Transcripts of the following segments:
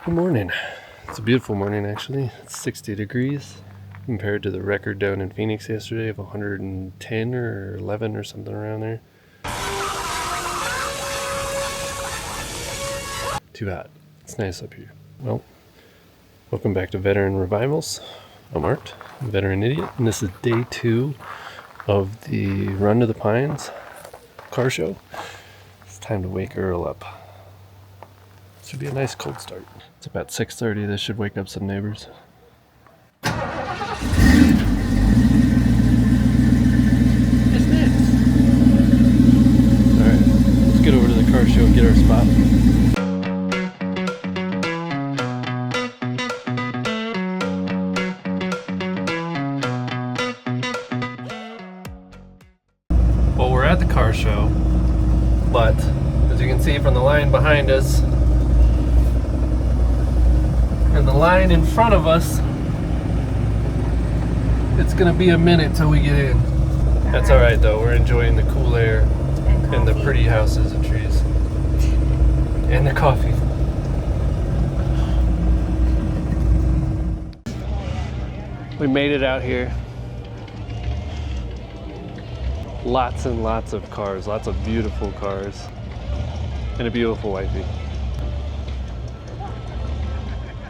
Good morning. It's a beautiful morning actually. It's 60 degrees compared to the record down in Phoenix yesterday of 110 or 11 or something around there. Too hot. It's nice up here. Well, welcome back to Veteran Revivals. I'm Art, Veteran Idiot, and this is day 2 of the Run to the Pines car show. It's time to wake Earl up. Should be a nice cold start. It's about 6:30. This should wake up some neighbors. It's nice. Alright, let's get over to the car show and get our spot. Well, we're at the car show, but as you can see from the line behind us and the line in front of us, it's gonna be a minute till we get in. That's alright though, we're enjoying the cool air and the pretty houses and trees and the coffee. We made it out here. Lots and lots of cars, lots of beautiful cars, and a beautiful wifey.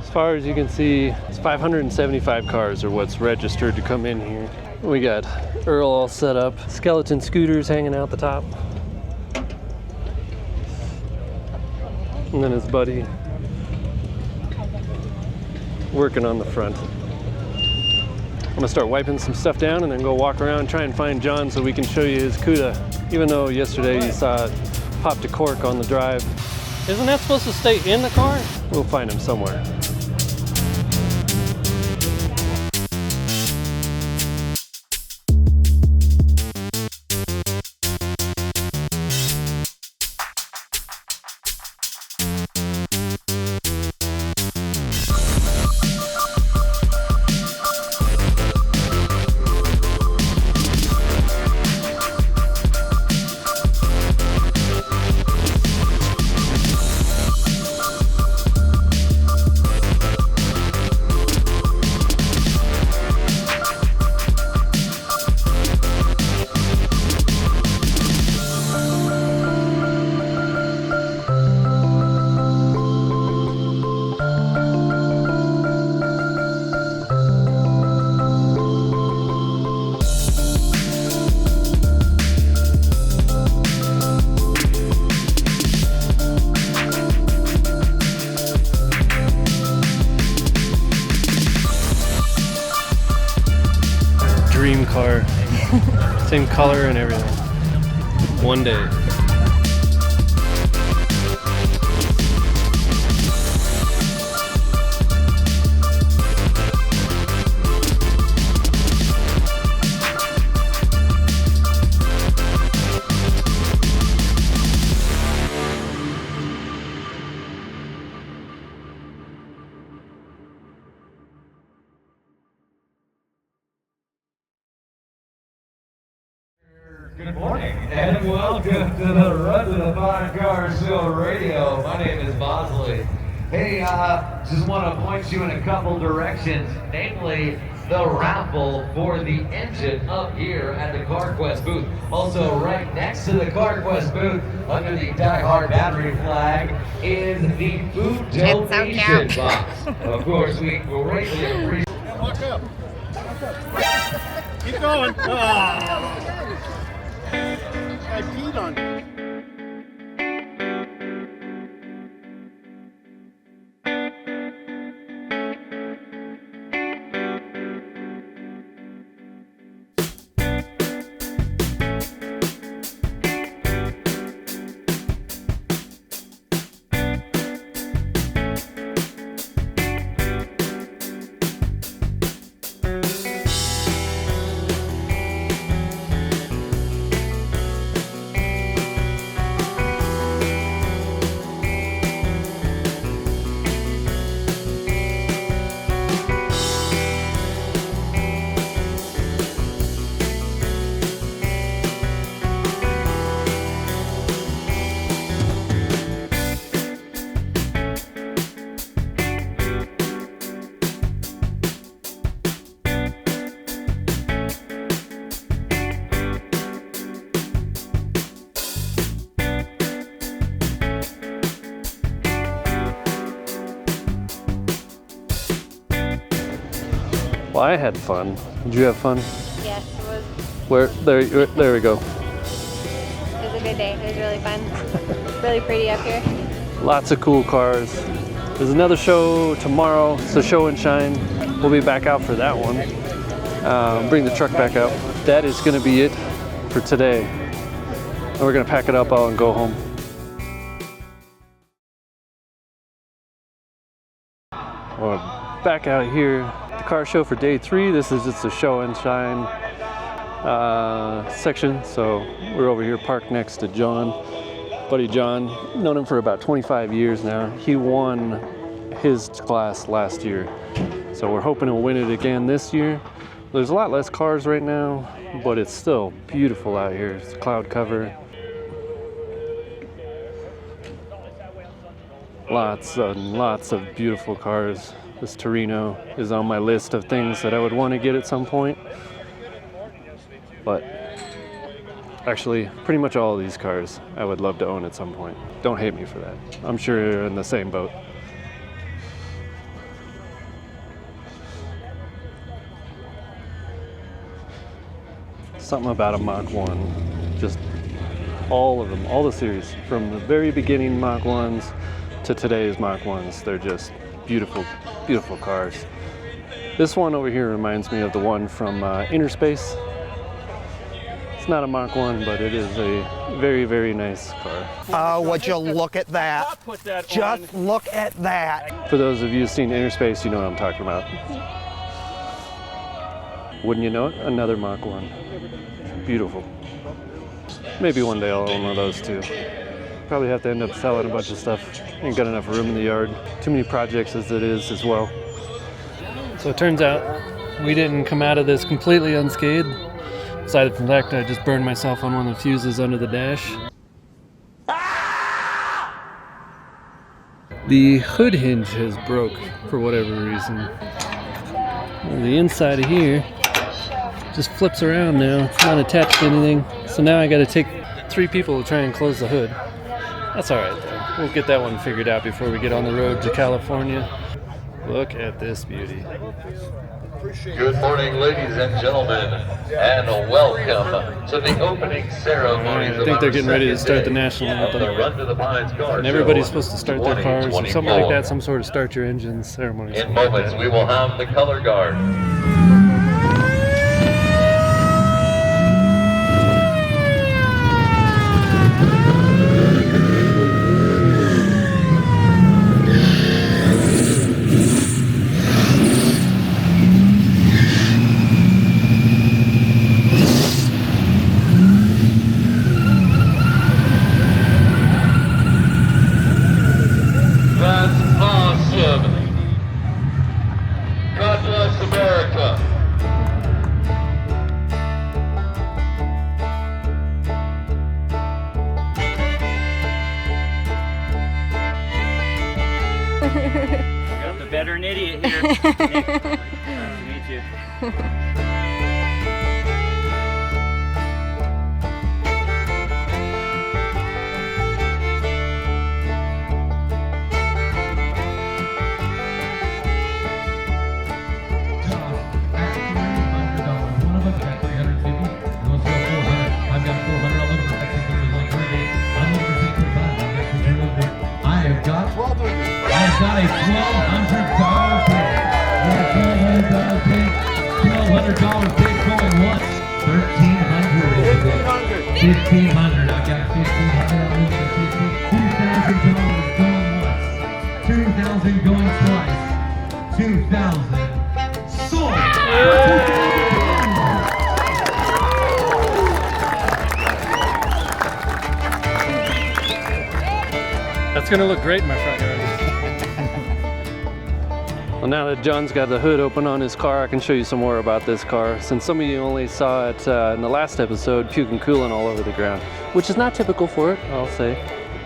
As far as you can see, it's 575 cars are what's registered to come in here. We got Earl all set up, skeleton scooters hanging out the top, and then his buddy working on the front. I'm gonna start wiping some stuff down and then go walk around and try and find John so we can show you his CUDA. Even though yesterday you saw it popped a cork on the drive. Isn't that supposed to stay in the car? We'll find him somewhere. Dream car, same color and everything. One day. Good morning and welcome to the Run to the Pine Car Show Radio. My name is Bosley. Hey, just want to point you in a couple directions, namely the raffle for the engine up here at the CarQuest booth. Also right next to the CarQuest booth, under the Die Hard battery flag, is the food donation box. Of course, we greatly appreciate. Walk up. Keep going. Oh. I peed on you. Well, I had fun. Did you have fun? Yes, it was. There we go. It was a good day. It was really fun. Really pretty up here. Lots of cool cars. There's another show tomorrow. It's a show and shine. We'll be back out for that one. Bring the truck back out. That is going to be it for today. And we're going to pack it up all and go home. We're back out here. The car show for day 3. This is just a show and shine section. So we're over here parked next to John. Buddy John, known him for about 25 years now. He won his class last year. So we're hoping he'll win it again this year. There's a lot less cars right now, but it's still beautiful out here. It's cloud cover. Lots and lots of beautiful cars. This Torino is on my list of things that I would want to get at some point. But actually, pretty much all of these cars I would love to own at some point. Don't hate me for that. I'm sure you're in the same boat. Something about a Mach 1, just all of them, all the series, from the very beginning Mach 1s to today's Mach 1s, they're just beautiful, beautiful cars. This one over here reminds me of the one from Inner Space. It's not a Mach 1, but it is a very, very nice car. Oh, would you look at that? Just look at that. For those of you who've seen Inner Space, you know what I'm talking about. Wouldn't you know it? Another Mach 1. Beautiful. Maybe one day I'll own one of those too. Probably have to end up selling a bunch of stuff. Ain't got enough room in the yard. Too many projects as it is as well. So it turns out we didn't come out of this completely unscathed. Aside from the fact I just burned myself on one of the fuses under the dash. The hood hinge has broke for whatever reason. The inside of here just flips around now. It's not attached to anything. So now I gotta take 3 people to try and close the hood. That's alright though. We'll get that one figured out before we get on the road to California. Look at this beauty. Good morning, ladies and gentlemen, and welcome to the opening ceremonies. I think they're getting ready to start the national anthem. And everybody's supposed to start their cars or something like that, some sort of start your engines ceremony. In moments, we will have the color guard. Got the veteran idiot here. Nick, nice to meet you. I've got a $1,200 pick. $1,200 pick. $1,200 pick going once. $1,300. $1,500. I've got $1,500. $2,000 going once. $2,000 going twice. $2,000 sold. That's gonna look great in my front yard. Well, now that John's got the hood open on his car, I can show you some more about this car. Since some of you only saw it in the last episode, puking coolant all over the ground, which is not typical for it, I'll say.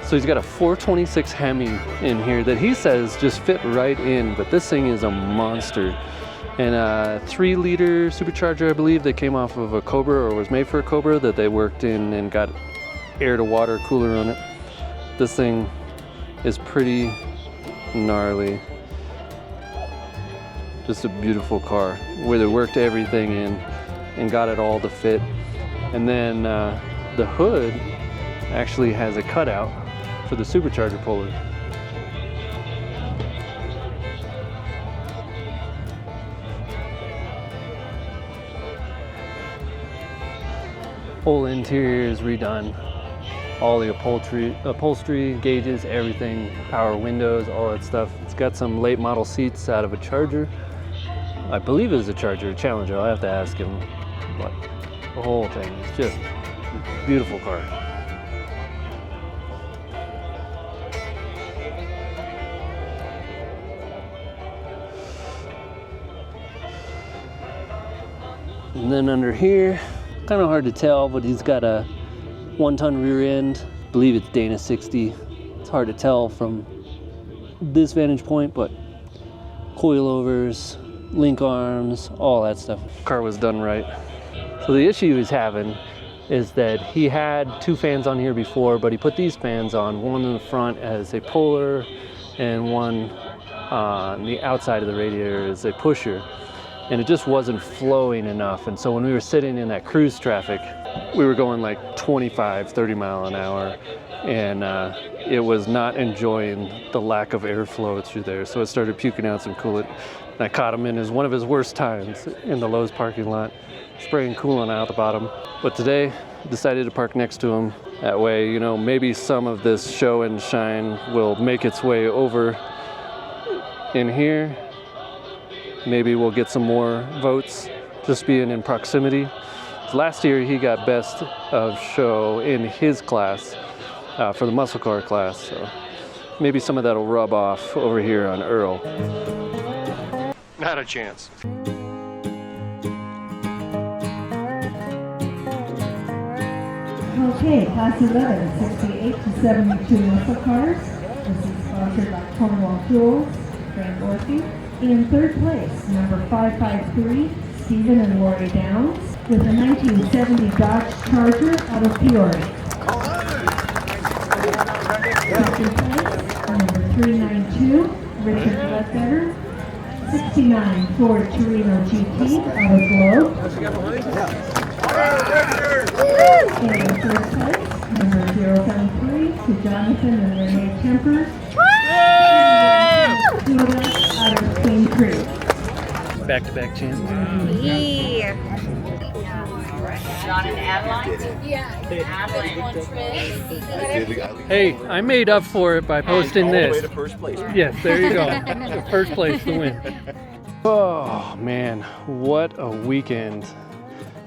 So he's got a 426 Hemi in here that he says just fit right in, but this thing is a monster. And a 3-liter supercharger, I believe, that came off of a Cobra or was made for a Cobra that they worked in and got air to water cooler on it. This thing is pretty gnarly. Just a beautiful car where they worked everything in and got it all to fit. And then the hood actually has a cutout for the supercharger puller. Whole interior is redone. All the upholstery, gauges, everything, power windows, all that stuff. It's got some late model seats out of a Charger. I believe it was a Charger, a Challenger. I'll have to ask him. But the whole thing is just a beautiful car. And then under here, kind of hard to tell, but he's got a 1-ton rear end. I believe it's Dana 60. It's hard to tell from this vantage point, but coilovers, link arms, all that stuff. Car was done right. So the issue he's having is that he had 2 fans on here before, but he put these fans on, one in the front as a puller and one on the outside of the radiator as a pusher. And it just wasn't flowing enough. And so when we were sitting in that cruise traffic, we were going like 25, 30 mile an hour, and it was not enjoying the lack of airflow through there. So it started puking out some coolant. And I caught him in one of his worst times in the Lowe's parking lot, spraying coolant out the bottom. But today, decided to park next to him. That way, you know, maybe some of this show and shine will make its way over in here. Maybe we'll get some more votes just being in proximity. Last year he got best of show in his class for the muscle car class, so maybe some of that will rub off over here on Earl. Not a chance. Okay, class 11, 68 to 72 muscle cars. This is sponsored by Cornwall Fuels, Frank Orphy. In third place, number 553, Stephen and Lori Downs, with a 1970 Dodge Charger out of Peoria. Second place, number 392, Richard Ledbetter, 69 Ford Torino GT out of Globe. And first place, number 073, to Jonathan and Renee Temper, out of Queen Creek. Back-to-back champs. Yeah. John and Adeline? Yeah. Hey, I made up for it by posting this. Yes, there you go. The first place to win. Oh man, what a weekend.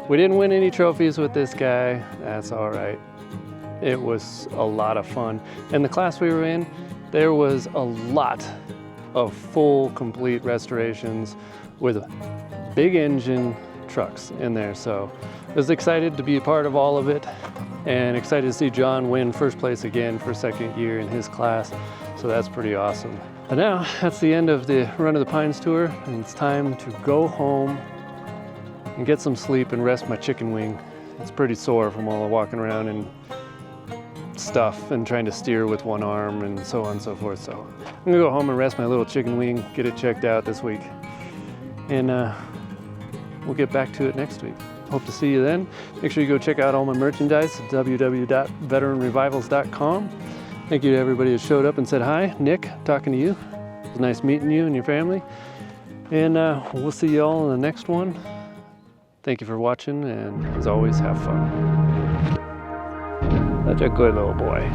We didn't win any trophies with this guy. That's all right. It was a lot of fun. And the class we were in, there was a lot of full, complete restorations with big engine trucks in there. So I was excited to be a part of all of it and excited to see John win first place again for second year in his class. So that's pretty awesome. But now that's the end of the Run of the Pines tour, and it's time to go home and get some sleep and rest my chicken wing. It's pretty sore from all the walking around and stuff and trying to steer with one arm and so on and so forth. So I'm gonna go home and rest my little chicken wing, get it checked out this week, and we'll get back to it next week. Hope to see you then. Make sure you go check out all my merchandise at www.veteranrevivals.com. Thank you to everybody who showed up and said hi. Nick, talking to you. It was nice meeting you and your family. And we'll see you all in the next one. Thank you for watching, and as always, have fun. That's a good little boy.